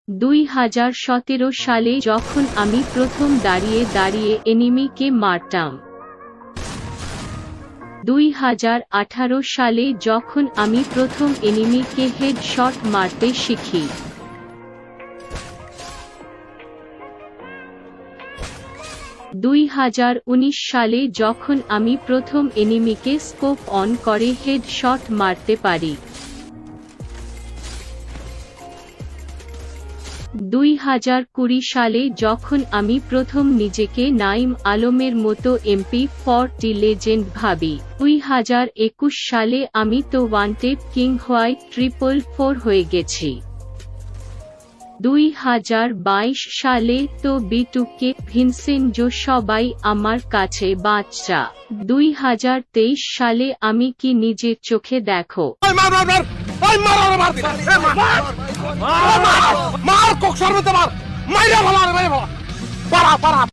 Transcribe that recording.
2017 সালে যখন আমি প্রথম দাঁড়িয়ে দাঁড়িয়ে এনিমিকে মারতাম। 2018 সালে যখন আমি প্রথম এনিমিকে হেডশট মারতে শিখি। 2019 সালে যখন আমি প্রথম এনিমিকে স্কোপ অন করে হেডশট মারতে পারি। 2020 সালে যখন আমি প্রথম নিজেকে নাঈম আলমের মতো MP40 লেজেন্ড ভাবি। 2021 সালে আমি তো ওয়ান্টেড কিং হোয়াইট 444 হয়ে গেছি। 2022 সালে তো B2K ভিনসেনজো সবাই আমার কাছে বাচ্চা। 2023 সালে আমি কি নিজের চোখে দেখো। মার